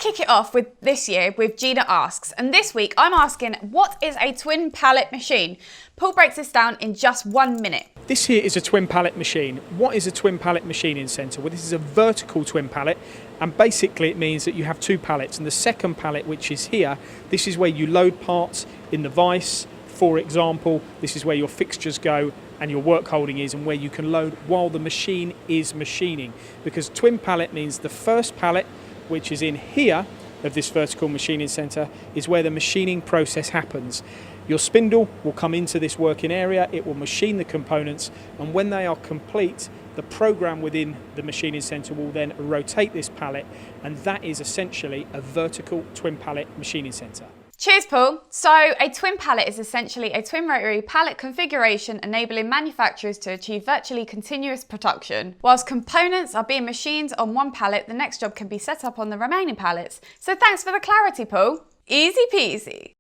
kick it off with this year with Gina Asks, and this week I'm asking, what is a twin pallet machine? Paul breaks this down in just 1 minute. This here is a twin pallet machine. What is a twin pallet machining centre? Well, this is a vertical twin pallet, and basically it means that you have two pallets, and the second pallet, which is here, this is where you load parts in the vise. For example, this is where your fixtures go and your work holding is, and where you can load while the machine is machining. Because twin pallet means the first pallet, which is in here of this vertical machining centre, is where the machining process happens. Your spindle will come into this working area, it will machine the components, and when they are complete, the program within the machining centre will then rotate this pallet, and that is essentially a vertical twin pallet machining centre. Cheers, Paul. So a twin pallet is essentially a twin rotary pallet configuration enabling manufacturers to achieve virtually continuous production. Whilst components are being machined on one pallet, the next job can be set up on the remaining pallets. So thanks for the clarity, Paul. Easy peasy.